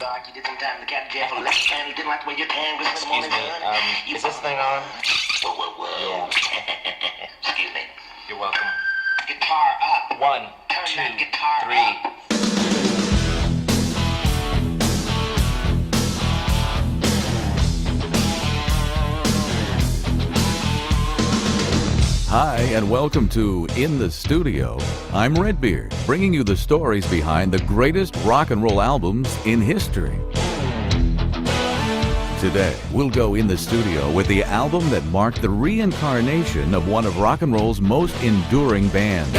dark. You did some time to catch jail for left hand. You didn't like the way your tan was in the morning. Is this thing on? Whoa. Yeah. Excuse me. You're welcome. Guitar up. 1, Turn 2, that guitar 3. up. Hi, and welcome to In the Studio. I'm Redbeard, bringing you the stories behind the greatest rock and roll albums in history. Today, we'll go in the studio with the album that marked the reincarnation of one of rock and roll's most enduring bands.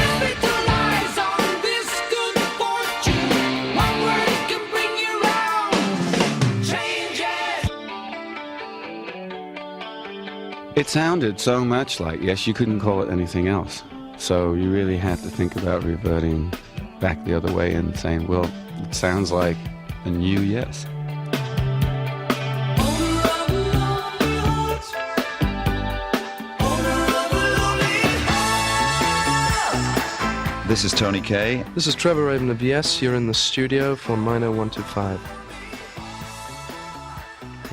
It sounded so much like Yes, you couldn't call it anything else. So you really had to think about reverting back the other way and saying, well, it sounds like a new Yes. This is Tony Kaye. This is Trevor Rabin of Yes. You're in the studio for Minor 125.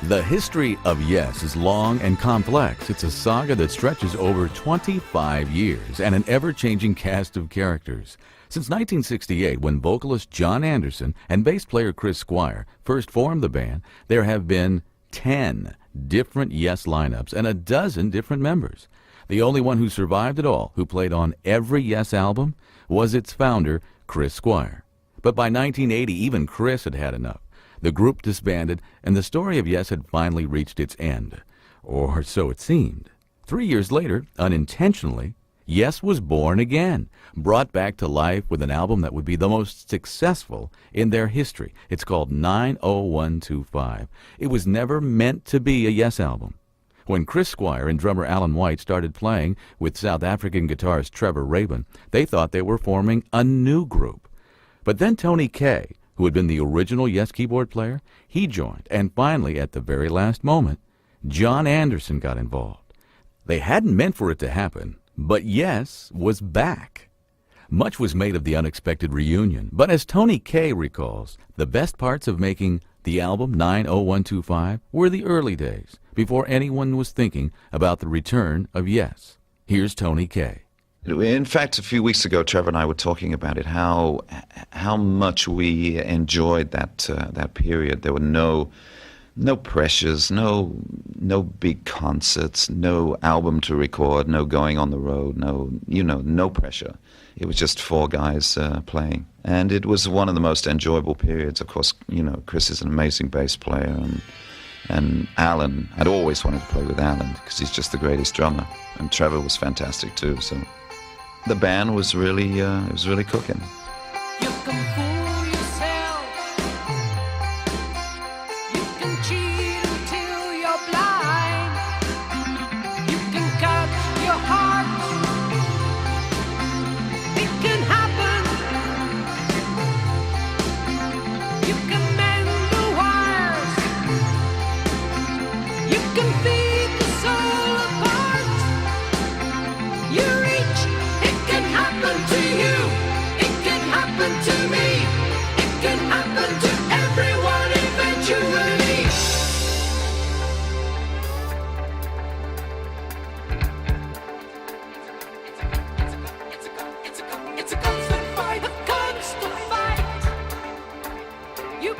The history of Yes is long and complex. It's a saga that stretches over 25 years and an ever-changing cast of characters. Since 1968, when vocalist John Anderson and bass player Chris Squire first formed the band, there have been 10 different Yes lineups and a dozen different members. The only one who survived it all, who played on every Yes album, was its founder, Chris Squire. But by 1980, even Chris had had enough. The group disbanded, and the story of Yes had finally reached its end. Or so it seemed. 3 years later, unintentionally, Yes was born again, brought back to life with an album that would be the most successful in their history. It's called 90125. It was never meant to be a Yes album. When Chris Squire and drummer Alan White started playing with South African guitarist Trevor Rabin, they thought they were forming a new group. But then Tony Kaye, who had been the original Yes keyboard player, he joined, and finally, at the very last moment, John Anderson got involved. They hadn't meant for it to happen, but Yes was back. Much was made of the unexpected reunion, but as Tony Kaye recalls, the best parts of making the album 90125 were the early days, before anyone was thinking about the return of Yes. Here's Tony Kaye. In fact, a few weeks ago, Trevor and I were talking about it, how much we enjoyed that period. There were no pressures, no big concerts, no album to record, no going on the road, no pressure. It was just four guys playing, and it was one of the most enjoyable periods. Of course, Chris is an amazing bass player, and Alan, I'd always wanted to play with Alan because he's just the greatest drummer, and Trevor was fantastic too. So the band was really cooking. You can fool yourself. You can cheat until you're blind. You can cut your heart. It can happen. You can mend the wires. You can feed the soul apart. You reach. It can happen to you. It can happen to me. It can happen to everyone eventually. It's a constant fight. A constant fight. You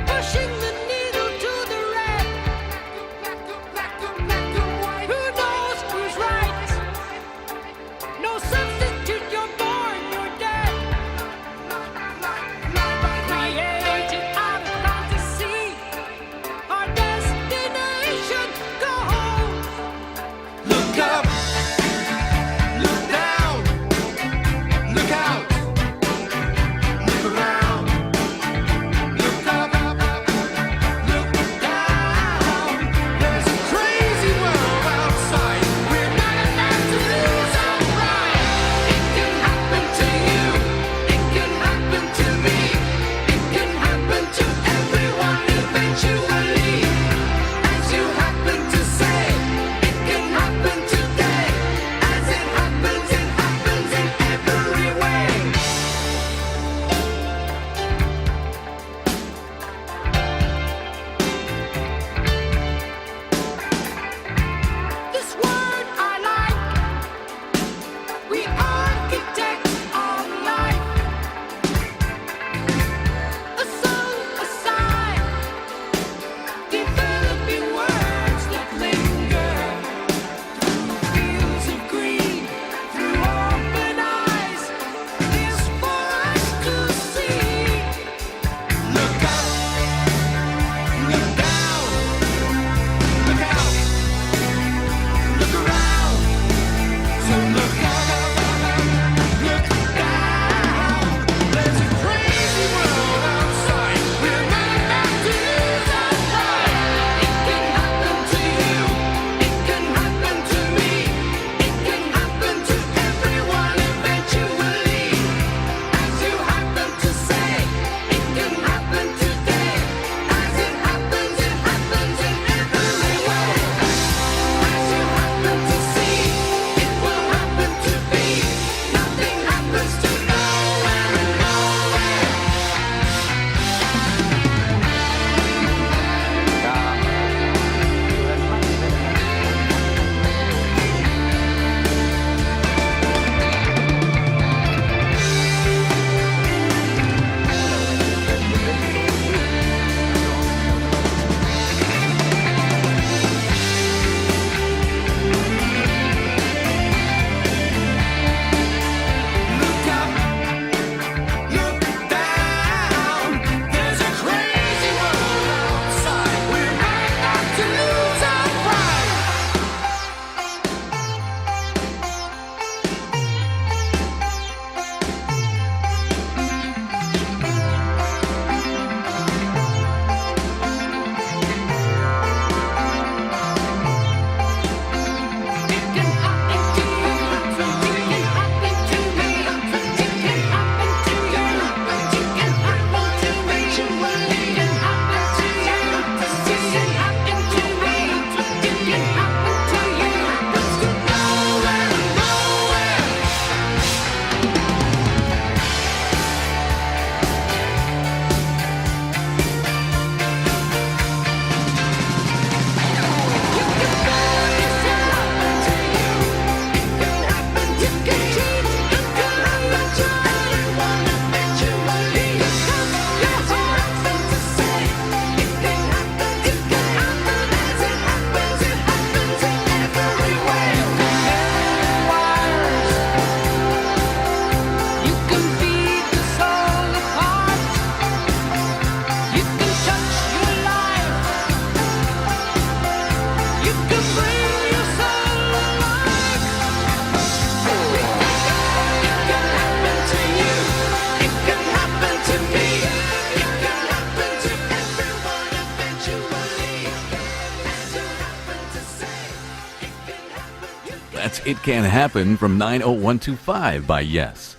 It Can Happen from 90125 by Yes.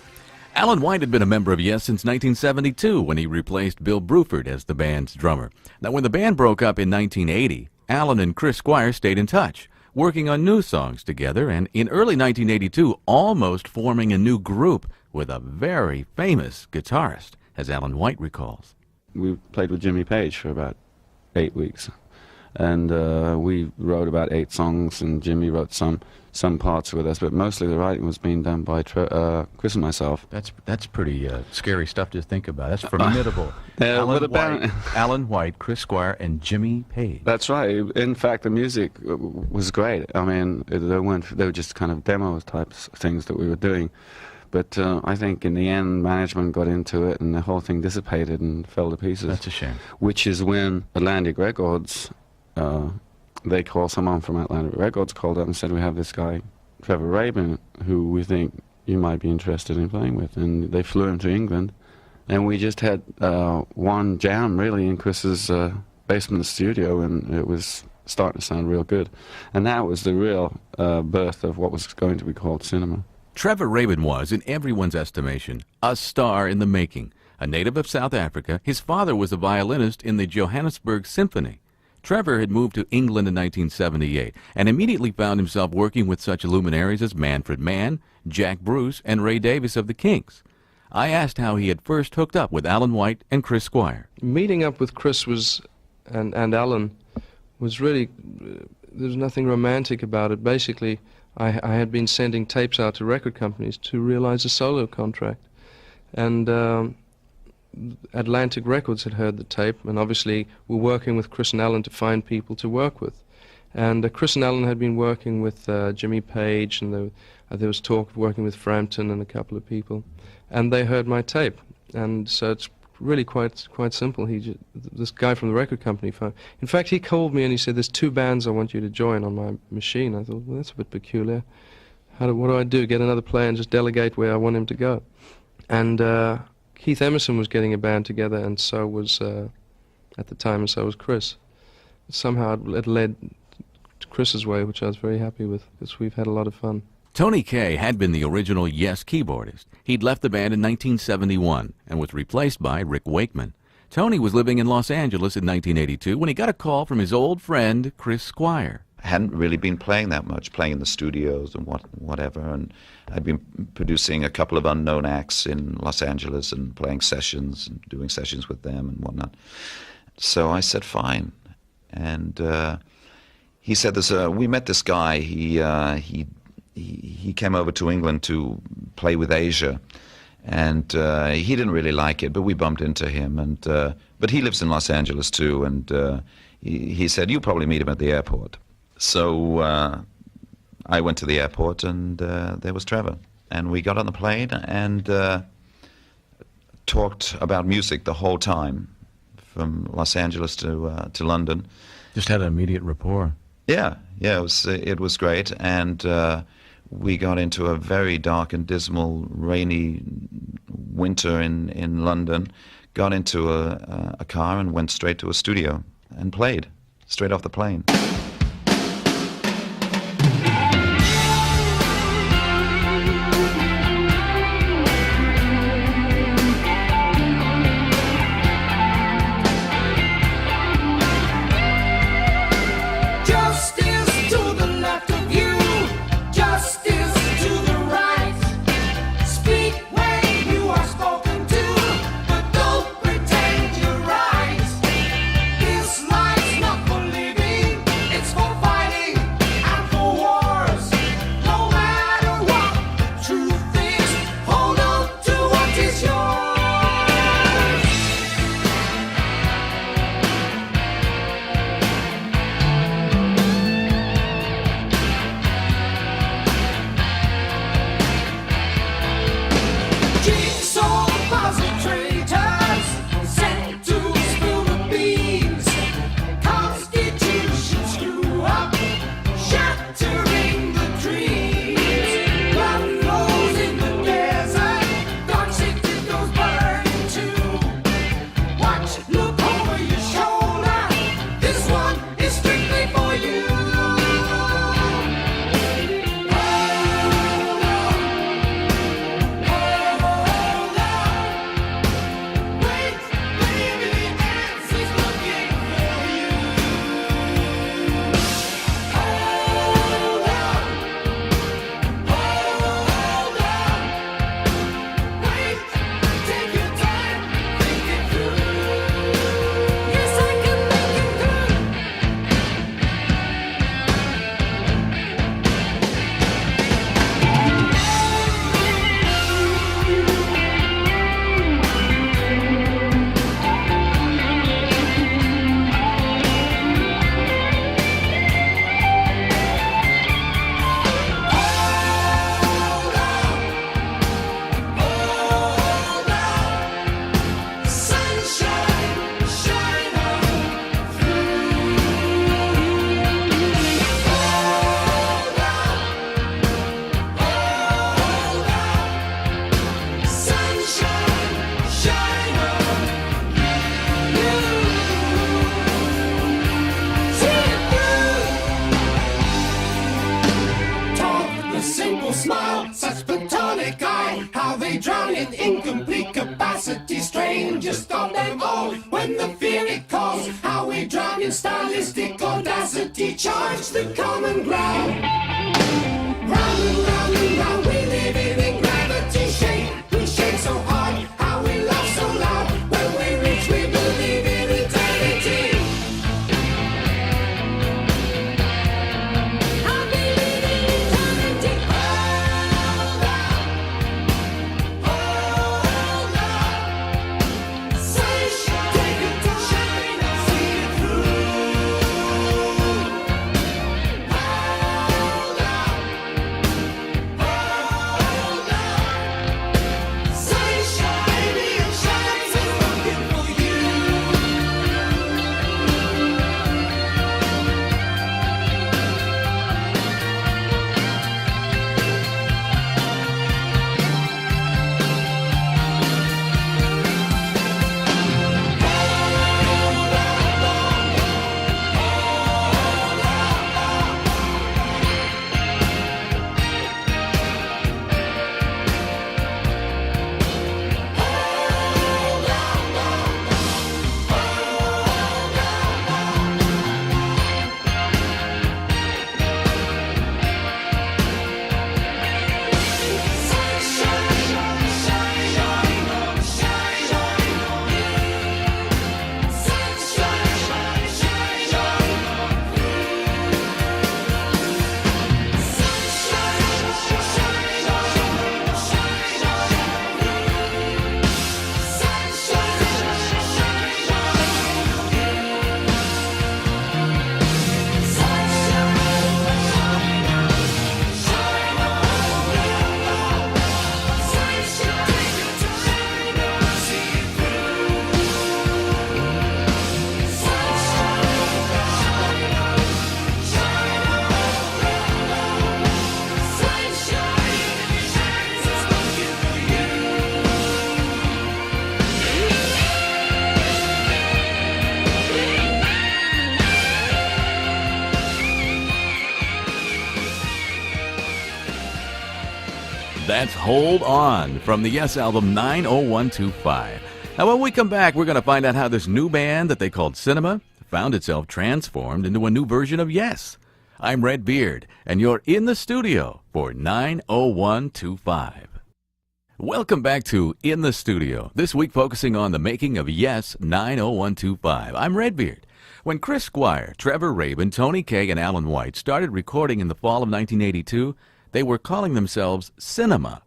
Alan White had been a member of Yes since 1972 when he replaced Bill Bruford as the band's drummer. Now, when the band broke up in 1980, Alan and Chris Squire stayed in touch, working on new songs together, and in early 1982 almost forming a new group with a very famous guitarist, as Alan White recalls. We played with Jimmy Page for about 8 weeks, and we wrote about 8 songs, and Jimmy wrote some parts with us, but mostly the writing was being done by Chris and myself. That's pretty scary stuff to think about. That's formidable. Alan White, Chris Squire, and Jimmy Page. That's right. In fact, the music was great. I mean, they were just kind of demo types of things that we were doing. But I think in the end, management got into it, and the whole thing dissipated and fell to pieces. That's a shame. Which is when Atlantic Records, they called someone from Atlantic Records, called up and said, we have this guy, Trevor Rabin, who we think you might be interested in playing with. And they flew him to England, and we just had one jam, really, in Chris's basement studio, and it was starting to sound real good. And that was the real birth of what was going to be called cinema. Trevor Rabin was, in everyone's estimation, a star in the making. A native of South Africa, his father was a violinist in the Johannesburg Symphony. Trevor had moved to England in 1978 and immediately found himself working with such luminaries as Manfred Mann, Jack Bruce, and Ray Davies of the Kinks. I asked how he had first hooked up with Alan White and Chris Squire. Meeting up with Chris and Alan was really, there's nothing romantic about it. Basically, I had been sending tapes out to record companies to realize a solo contract. And Atlantic Records had heard the tape, and obviously were working with Chris and Alan to find people to work with. And Chris and Alan had been working with Jimmy Page, and there was talk of working with Frampton and a couple of people. And they heard my tape. And so it's really quite simple. This guy from the record company found. In fact, he called me and he said, "There's 2 bands I want you to join on my machine." I thought, well, that's a bit peculiar. What do I do? Get another player and just delegate where I want him to go? And Keith Emerson was getting a band together, and so was at the time, and so was Chris. Somehow it led to Chris's way, which I was very happy with, because we've had a lot of fun. Tony Kaye had been the original Yes keyboardist. He'd left the band in 1971 and was replaced by Rick Wakeman. Tony was living in Los Angeles in 1982 when he got a call from his old friend, Chris Squire. Hadn't really been playing that much, playing in the studios and whatever, and I'd been producing a couple of unknown acts in Los Angeles and playing sessions and doing sessions with them and whatnot. So I said, fine. And he said, we met this guy, he came over to England to play with Asia, and he didn't really like it, but we bumped into him, and but he lives in Los Angeles too, and he said, you'll probably meet him at the airport. So I went to the airport, and there was Trevor, and we got on the plane and talked about music the whole time, from Los Angeles to London. Just had an immediate rapport. Yeah, it was great, and we got into a very dark and dismal, rainy winter in London, got into a car and went straight to a studio and played, straight off the plane. soul when the fear it calls. How we drown in stylistic audacity, charge the common ground. Round and round, we live in gravity shake. We shake so hard, how we laugh so loud. When we reach, we believe in eternity. I believe in eternity. Hold up. Sunshine, take it to shine, see it through. Hold up. Hold up. Sunshine, baby, it shines, it's looking for you. That's Hold On from the Yes album 90125. Now, when we come back, we're going to find out how this new band that they called Cinema found itself transformed into a new version of Yes. I'm Redbeard, and you're in the studio for 90125. Welcome back to In the Studio, this week focusing on the making of Yes 90125. I'm Redbeard. When Chris Squire, Trevor Rabin, Tony Kaye, and Alan White started recording in the fall of 1982, they were calling themselves Cinema.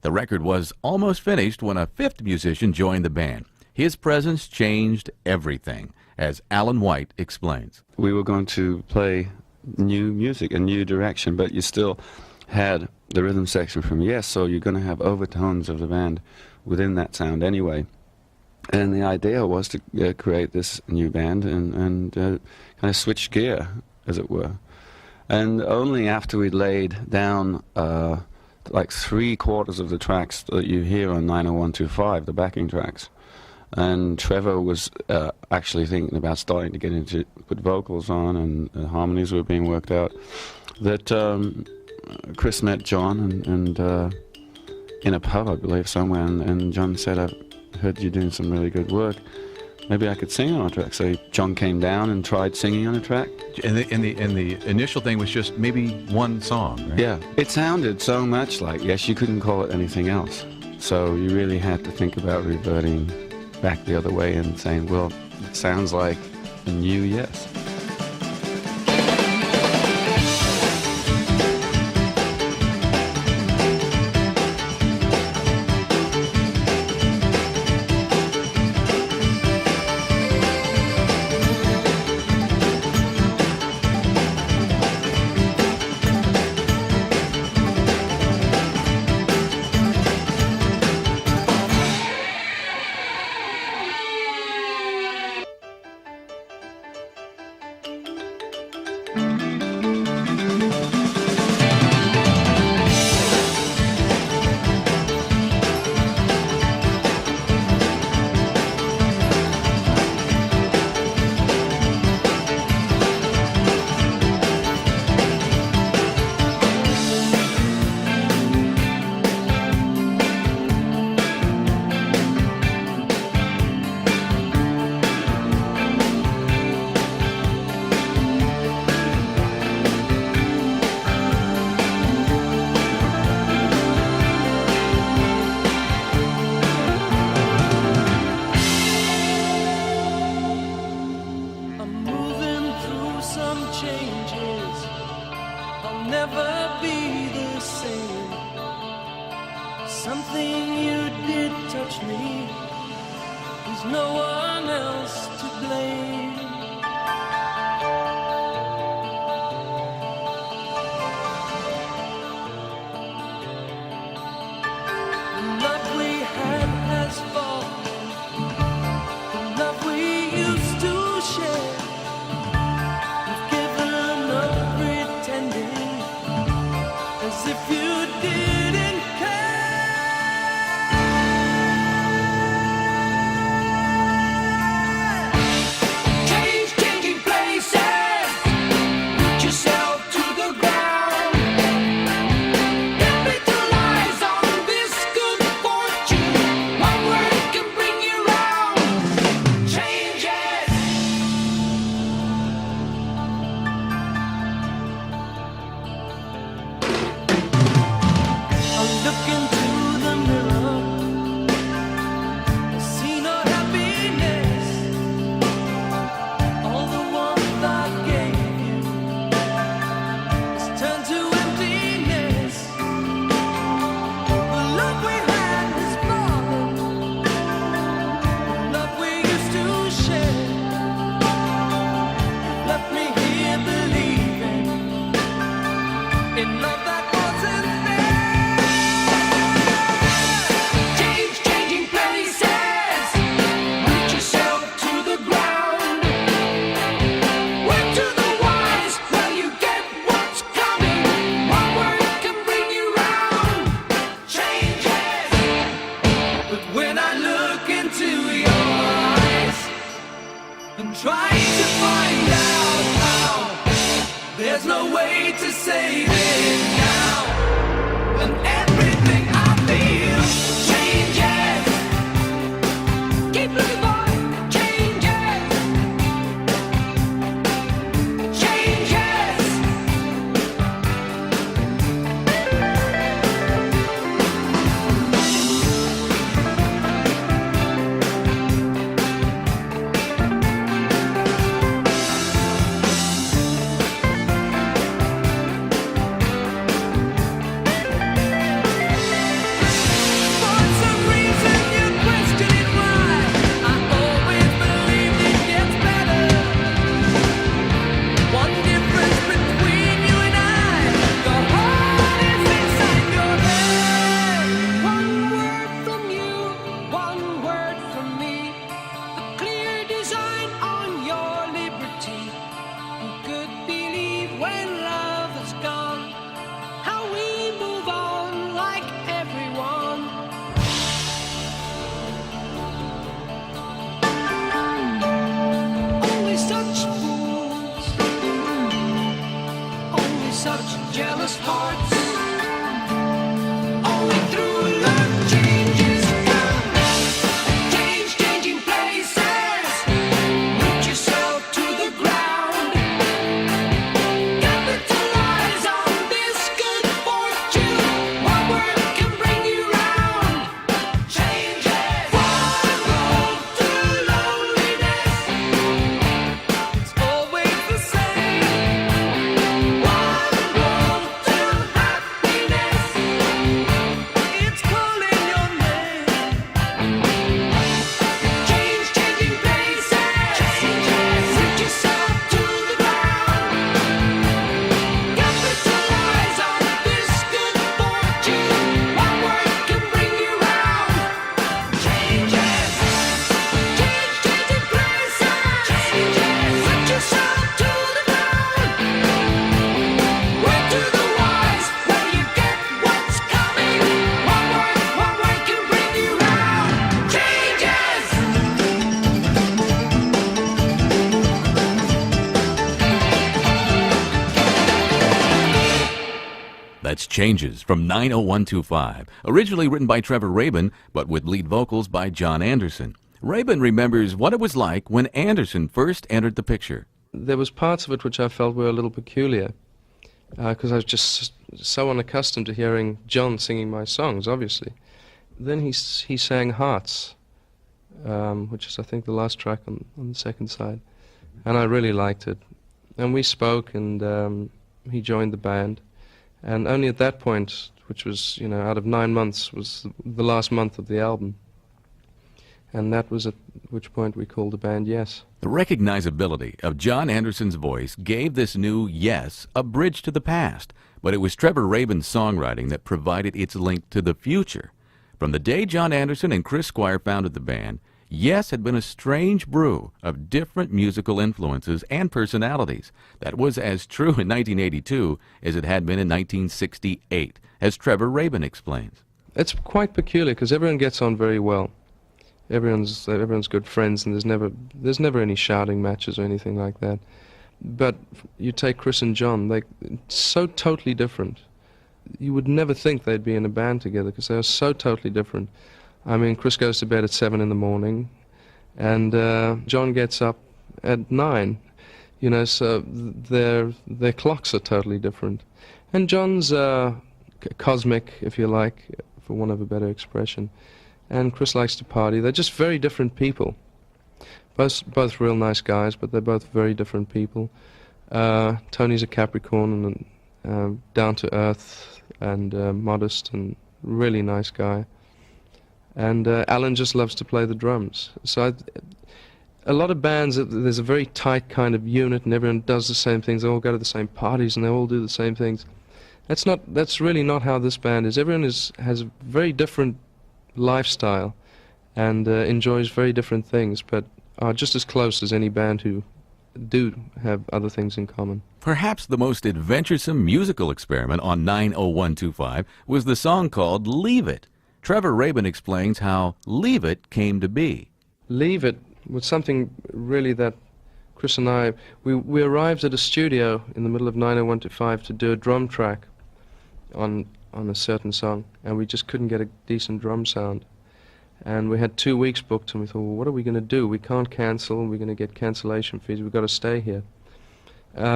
The record was almost finished when a fifth musician joined the band. His presence changed everything, as Alan White explains. We were going to play new music, a new direction, but you still had the rhythm section from Yes, so you're going to have overtones of the band within that sound anyway. And the idea was to create this new band and kind of switch gear, as it were. And only after we'd laid down like 3/4 of the tracks that you hear on 90125, the backing tracks, and Trevor was actually thinking about starting to get into put vocals on, and the harmonies were being worked out, that Chris met John and in a pub, I believe, somewhere, and John said, "I've heard you doing some really good work. Maybe I could sing on a track." So John came down and tried singing on a track. And the initial thing was just maybe one song, right? Yeah, it sounded so much like Yes, you couldn't call it anything else. So you really had to think about reverting back the other way and saying, well, it sounds like a new Yes. changes, I'll never be the same. Something you did touch me, there's no one else to blame. The love we had has fallen, the love we used to share. You've given up pretending as if you didn't care. Changing places, put yourself to the ground. Capitalize on this good fortune. One word can bring you round. Changes. I look into the mirror, I see no happiness. All the warmth I gave you has turned to emptiness. The love we had has fallen, the love we used to share. You've left me here believing in love that wasn't there. Changing places, put yourself to the ground. Word to the wise, well you get what's coming. One word can bring you round. Changes. But when I look into your eyes and try to find out how, there's no way to save it now. And everything I feel changes. Keep looking for changes. Changes. For some reason you're questioning why I always believed it gets better. One difference between you and I, your heart is inside your head. One word from you, one word from me, a clear design on your liberty. Who could believe when love is gone, how we move on like everyone? Only such fools, only such jealous hearts. Only through love changes come. Changing places, put yourself to the ground. Capitalize on this good fortune. One word can bring you round. Changes. One road to loneliness, it's always the same. One road to happiness, it's calling your name. Changing places, put yourself to the ground. Capitalize on this good fortune. One word can bring you round. Changes. Changing places, put yourself to the ground. Word to the wise, well you get what's coming. One word can bring you round. Changes. That's Changes from 90125, originally written by Trevor Rabin, but with lead vocals by John Anderson. Rabin remembers what it was like when Anderson first entered the picture. There was parts of it which I felt were a little peculiar, because I was just so unaccustomed to hearing John singing my songs, obviously. Then he sang Hearts, which is, I think, the last track on the second side. And I really liked it. And we spoke, and he joined the band. And only at that point, which was, out of 9 months, was the last month of the album. And that was at which point we called the band Yes. The recognizability of John Anderson's voice gave this new Yes a bridge to the past, but it was Trevor Rabin's songwriting that provided its link to the future. From the day John Anderson and Chris Squire founded the band, Yes had been a strange brew of different musical influences and personalities that was as true in 1982 as it had been in 1968, as Trevor Rabin explains. It's quite peculiar because everyone gets on very well. Everyone's good friends, and there's never any shouting matches or anything like that. But you take Chris and John, they're so totally different. You would never think they'd be in a band together because they are so totally different. I mean, Chris goes to bed at 7 in the morning, and John gets up at 9. So their clocks are totally different. And John's cosmic, if you like, for want of a better expression. And Chris likes to party. They're just very different people. Both real nice guys, but they're both very different people. Tony's a Capricorn and down to earth and modest and really nice guy. And Alan just loves to play the drums. So a lot of bands, there's a very tight kind of unit, and everyone does the same things. They all go to the same parties, and they all do the same things. That's really not how this band is. Everyone has a very different lifestyle and enjoys very different things, but are just as close as any band who do have other things in common. Perhaps the most adventuresome musical experiment on 90125 was the song called Leave It. Trevor Rabin explains how Leave It came to be. Leave It was something really that Chris and I, we arrived at a studio in the middle of 90125 to do a drum track on a certain song, and we just couldn't get a decent drum sound. And we had 2 weeks booked, and we thought, well, what are we going to do? We can't cancel. We're going to get cancellation fees. We've got to stay here.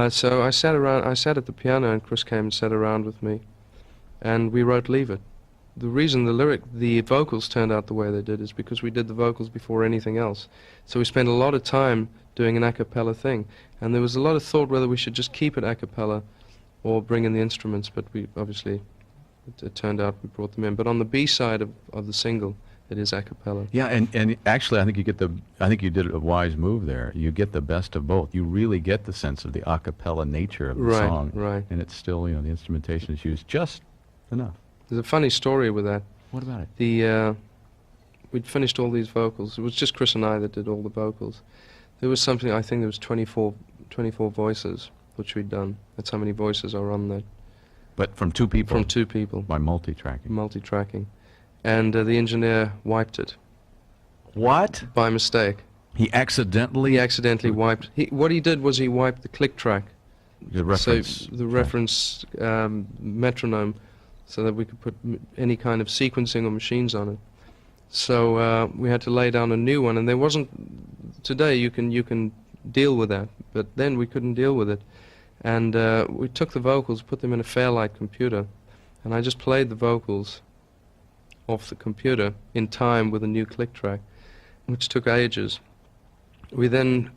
So I sat at the piano, and Chris came and sat around with me, and we wrote Leave It. The reason the vocals turned out the way they did is because we did the vocals before anything else. So we spent a lot of time doing an a cappella thing, and there was a lot of thought whether we should just keep it a cappella or bring in the instruments, but we obviously, it turned out we brought them in. But on the B side of the single, it is a cappella. Yeah, and actually I think you did a wise move there. You get the best of both. You really get the sense of the a cappella nature of the song. Right. And it's still, the instrumentation is used just enough. There's a funny story with that. What about it? We'd finished all these vocals. It was just Chris and I that did all the vocals. There was something, I think there was 24 voices, which we'd done. That's how many voices are on that. But from two people? From 2 people. By multi-tracking? Multi-tracking. And the engineer wiped it. What? By mistake. He accidentally wiped. What he did was he wiped the click track. The reference. So the reference metronome, so that we could put any kind of sequencing or machines on it. So we had to lay down a new one, and there wasn't. Today you can deal with that, but then we couldn't deal with it, and we took the vocals, put them in a Fairlight computer, and I just played the vocals off the computer in time with a new click track, which took ages. We then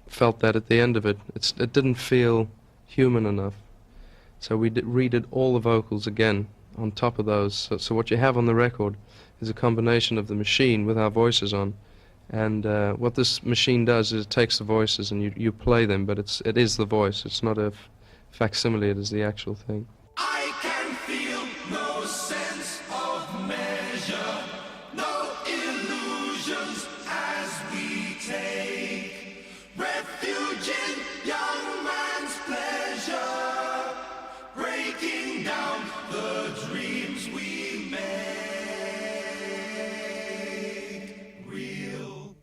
felt that at the end of it, it didn't feel human enough. So we redid all the vocals again on top of those. So what you have on the record is a combination of the machine with our voices on. And what this machine does is it takes the voices and you play them, but it is the voice. It's not a facsimile, it is the actual thing. I can feel no sense of measure, no illusions as we take refuge in young man's pleasure, breaking down the dreams we make real.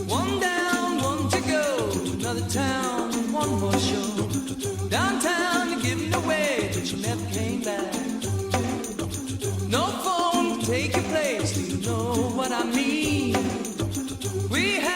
One down, one to go, another town, one more show. Downtown, giving away, but you never came back. No phone to take your place, do you know what I mean? We had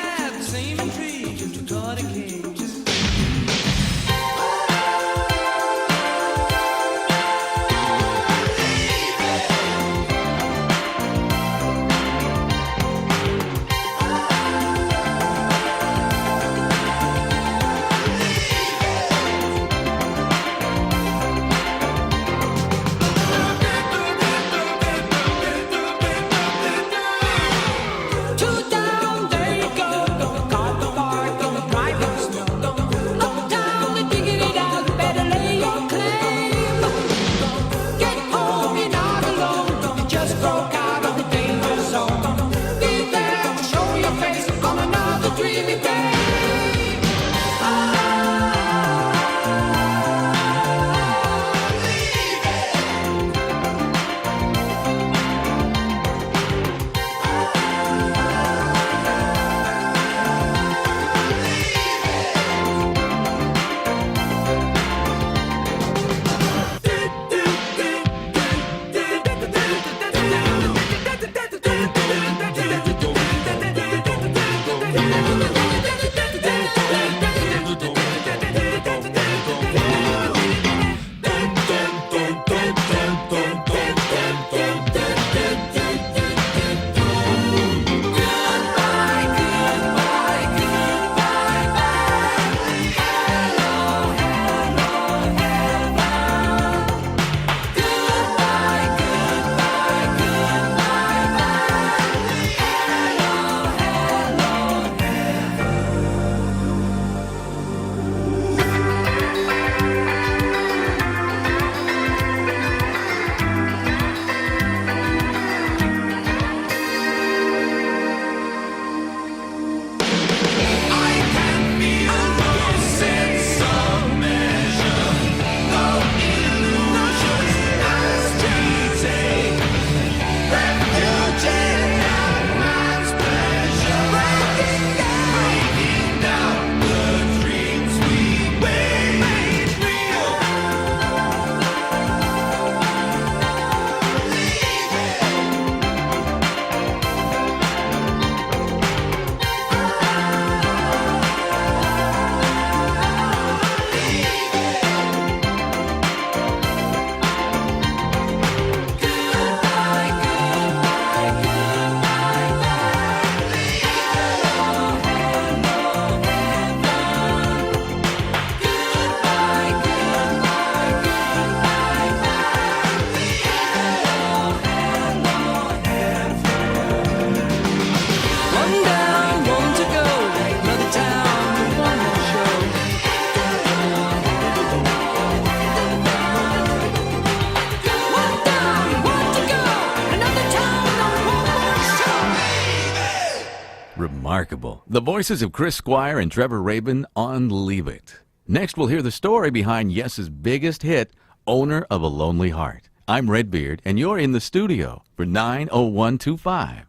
Remarkable. The voices of Chris Squire and Trevor Rabin on Leave It. Next, we'll hear the story behind Yes's biggest hit, Owner of a Lonely Heart. I'm Redbeard, and you're in the studio for 90125.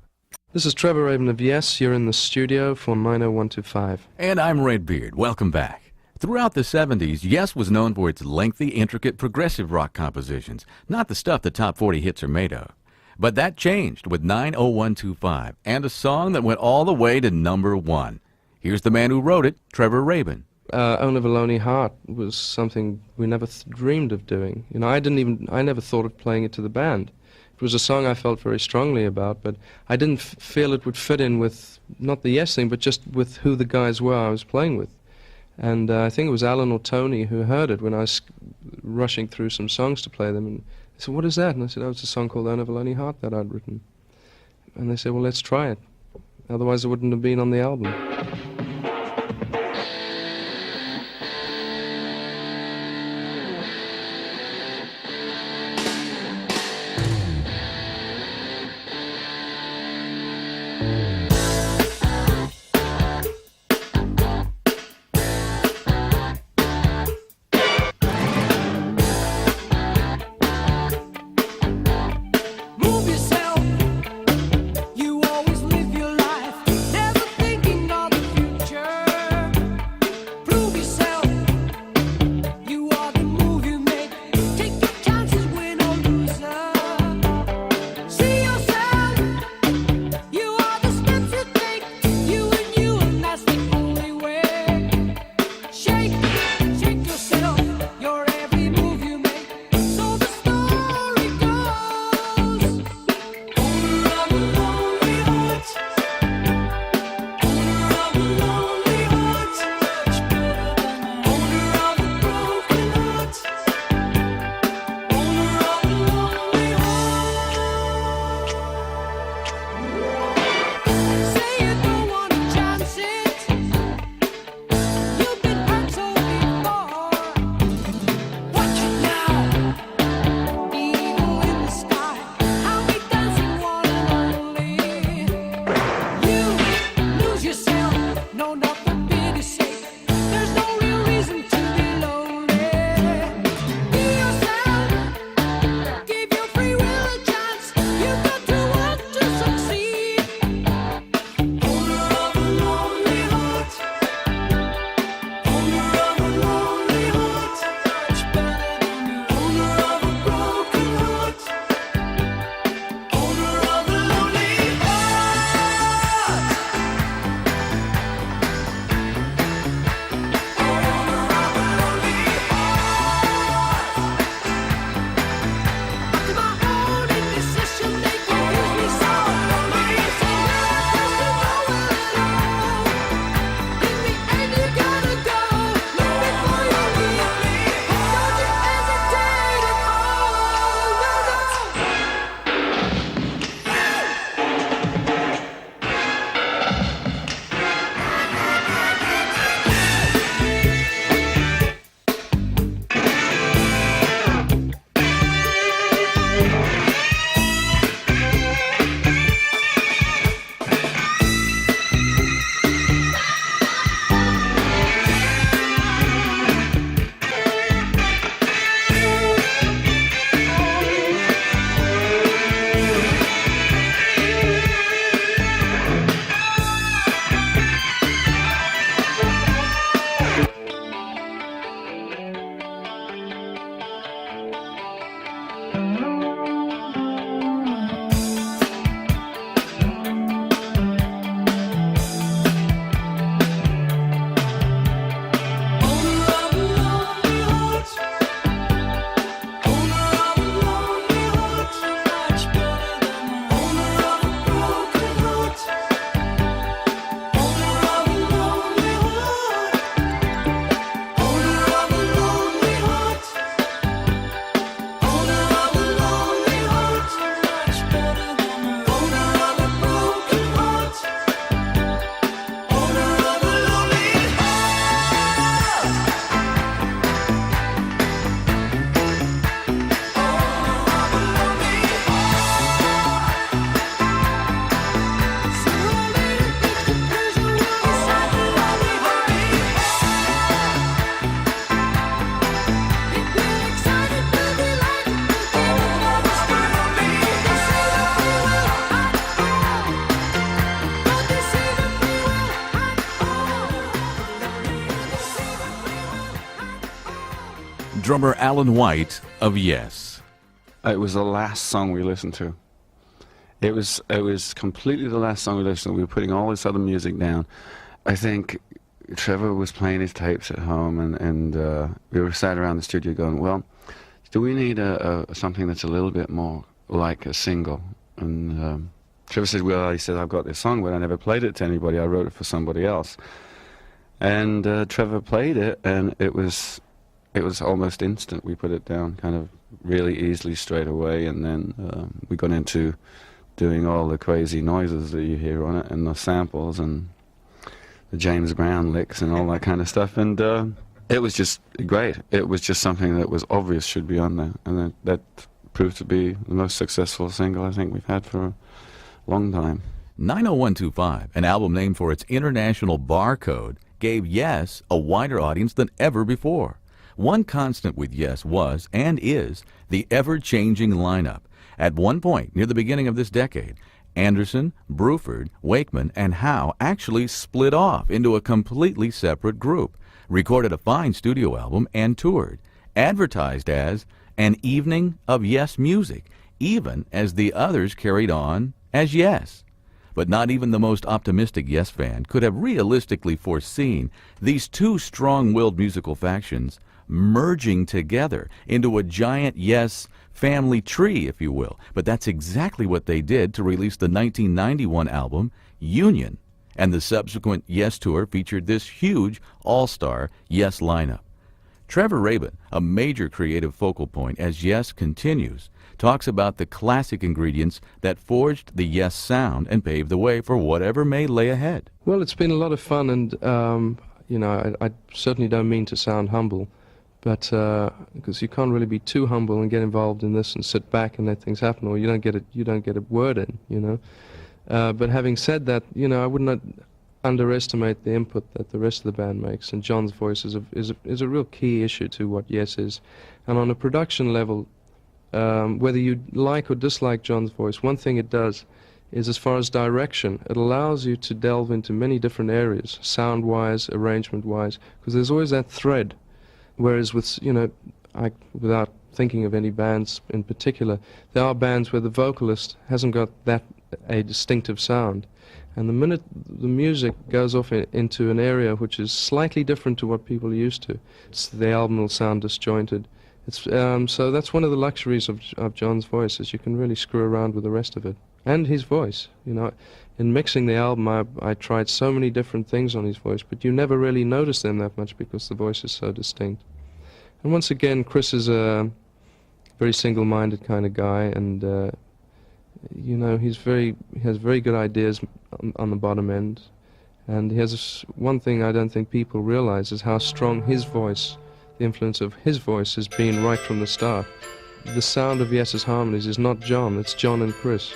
This is Trevor Rabin of Yes. You're in the studio for 90125. And I'm Redbeard. Welcome back. Throughout the 70s, Yes was known for its lengthy, intricate, progressive rock compositions, not the stuff the top 40 hits are made of. But that changed with 90125 and a song that went all the way to #1. Here's the man who wrote it, Trevor Rabin. Owner of a Lonely Heart was something we never dreamed of doing. You know, I never thought of playing it to the band. It was a song I felt very strongly about, but I didn't feel it would fit in with, not the Yes thing, but just with who the guys were I was playing with. And I think it was Alan or Tony who heard it when I was rushing through some songs to play them. And they said, "What is that?" And I said, "Oh, it's a song called Owner of a Lonely Heart that I'd written." And they said, "Well, let's try it. Otherwise it wouldn't have been on the album." Move yourself. You always live your life, never thinking of the future. Prove yourself. You are the move you make. Take your chances, win or loser. See yourself. You are the drummer Alan White of Yes. It was the last song we listened to. It was completely the last song we listened to. We were putting all this other music down. I think Trevor was playing his tapes at home, and we were sat around the studio going, well, do we need something that's a little bit more like a single? And Trevor said, well, he said, I've got this song, but I never played it to anybody. I wrote it for somebody else. And Trevor played it, and it was almost instant. We put it down kind of really easily straight away, and then we got into doing all the crazy noises that you hear on it, and the samples, and the James Brown licks, and all that kind of stuff. And it was just great. It was just something that was obvious should be on there, and that proved to be the most successful single I think we've had for a long time. 90125, an album named for its international barcode, gave Yes a wider audience than ever before. One constant with Yes was, and is, the ever-changing lineup. At one point, near the beginning of this decade, Anderson, Bruford, Wakeman, and Howe actually split off into a completely separate group, recorded a fine studio album, and toured, advertised as an evening of Yes music, even as the others carried on as Yes. But not even the most optimistic Yes fan could have realistically foreseen these two strong-willed musical factions merging together into a giant Yes family tree, if you will. But that's exactly what they did to release the 1991 album, Union. And the subsequent Yes tour featured this huge all-star Yes lineup. Trevor Rabin, a major creative focal point as Yes continues, talks about the classic ingredients that forged the Yes sound and paved the way for whatever may lay ahead. Well, it's been a lot of fun, and I certainly don't mean to sound humble, but because you can't really be too humble and get involved in this and sit back and let things happen, or you don't get a word in, But having said that, I would not underestimate the input that the rest of the band makes, and John's voice is a real key issue to what Yes is. And on a production level, whether you like or dislike John's voice, one thing it does is, as far as direction, it allows you to delve into many different areas, sound-wise, arrangement-wise, because there's always that thread. Whereas with, without thinking of any bands in particular, there are bands where the vocalist hasn't got a distinctive sound. And the minute the music goes off into an area which is slightly different to what people are used to, the album will sound disjointed. So that's one of the luxuries of John's voice, is you can really screw around with the rest of it. And his voice, In mixing the album, I tried so many different things on his voice, but you never really notice them that much because the voice is so distinct. And once again, Chris is a very single-minded kind of guy, and he has very good ideas on the bottom end, and he has one thing I don't think people realize is how strong his voice, the influence of his voice, has been right from the start. The sound of Yes's harmonies is not John, it's John and Chris.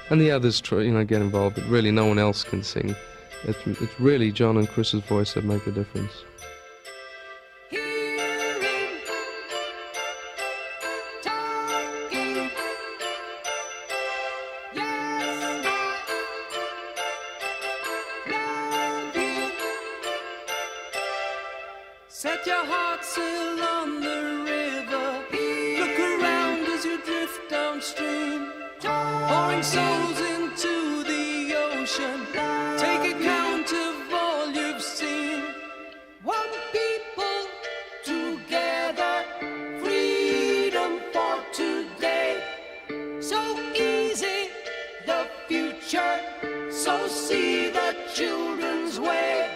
And the others try, get involved, but really no one else can sing. It's really John and Chris's voice that make the difference. Set your heart sail on the river. Look around as you drift downstream, pouring souls into the ocean. Take account of all you've seen. One people together, freedom for today. So easy, the future, so see the children's way.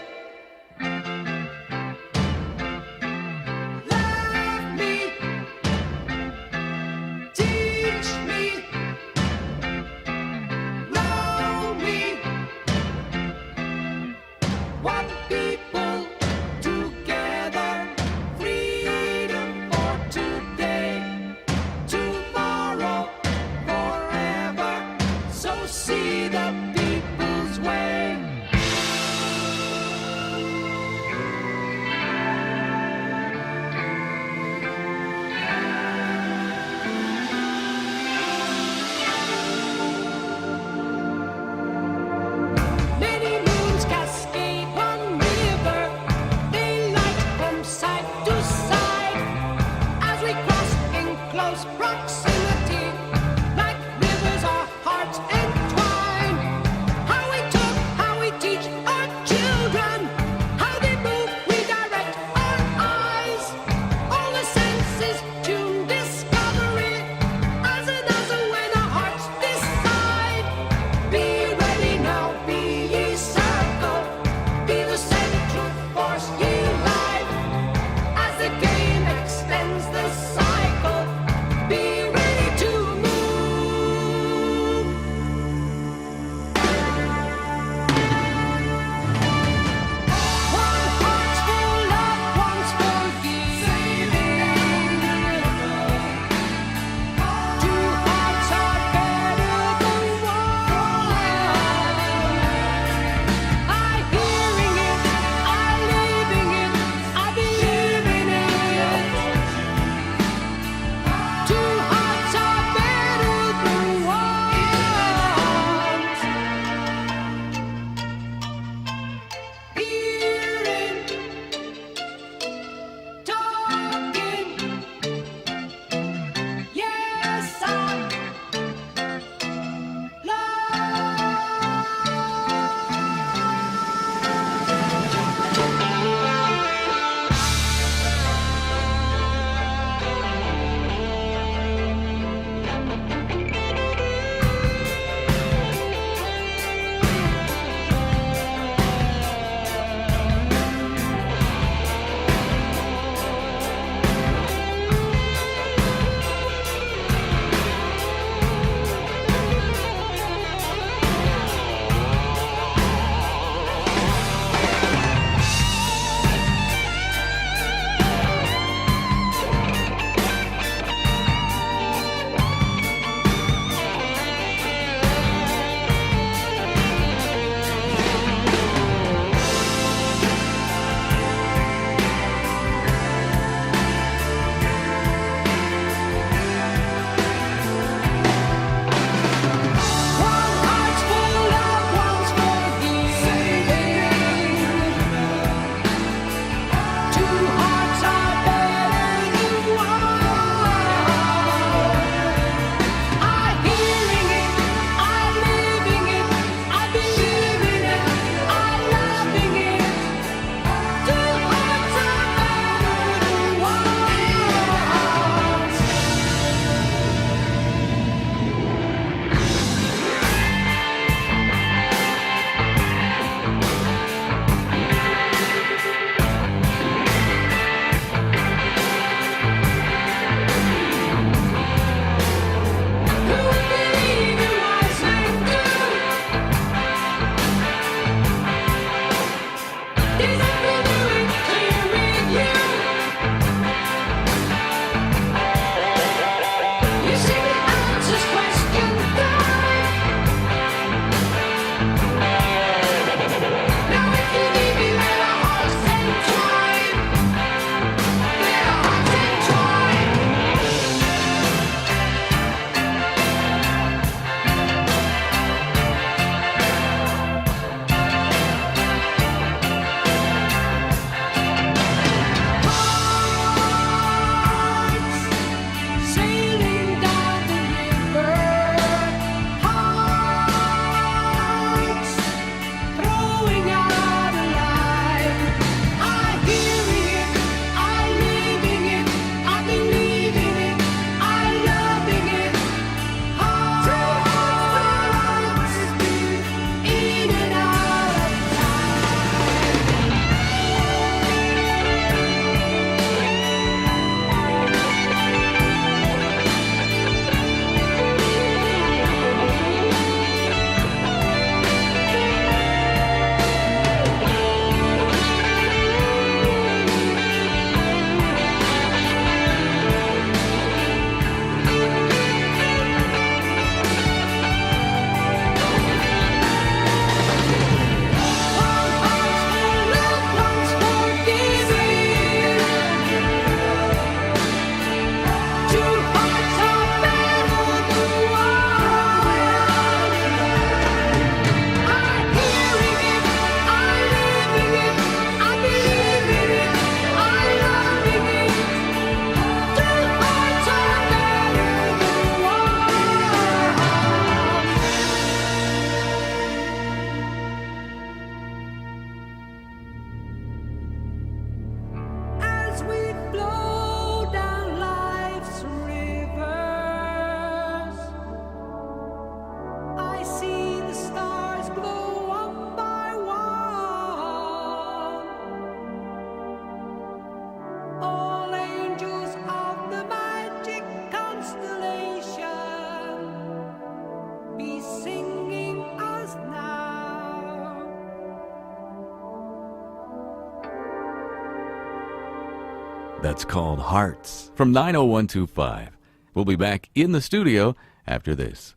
that's called Hearts from 90125. We'll be back in the studio after this.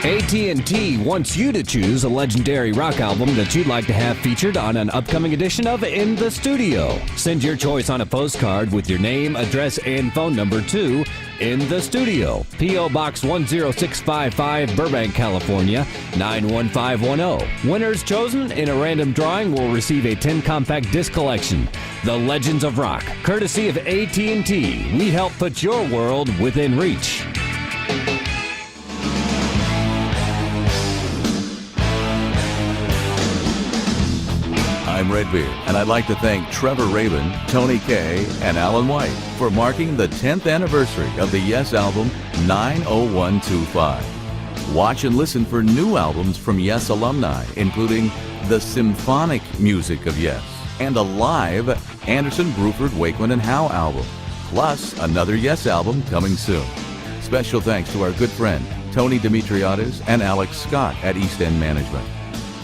AT&T wants you to choose a legendary rock album that you'd like to have featured on an upcoming edition of In the Studio. Send your choice on a postcard with your name, address, and phone number to In the Studio, P.O. Box 10655, Burbank, California, 91510. Winners chosen in a random drawing will receive a 10 compact disc collection. The Legends of Rock, courtesy of AT&T. We help put your world within reach. I'm Redbeard, and I'd like to thank Trevor Rabin, Tony Kaye, and Alan White for marking the 10th anniversary of the Yes album 90125. Watch and listen for new albums from Yes alumni, including the symphonic music of Yes and a live Anderson, Bruford, Wakeman, and Howe album, plus another Yes album coming soon. Special thanks to our good friend Tony Dimitriades and Alex Scott at East End Management.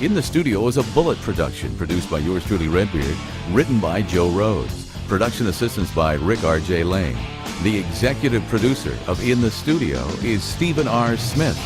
In the Studio is a Bullet production produced by yours truly, Redbeard, written by Joe Rhodes, production assistance by Rick R.J. Lane. The executive producer of In the Studio is Stephen R. Smith.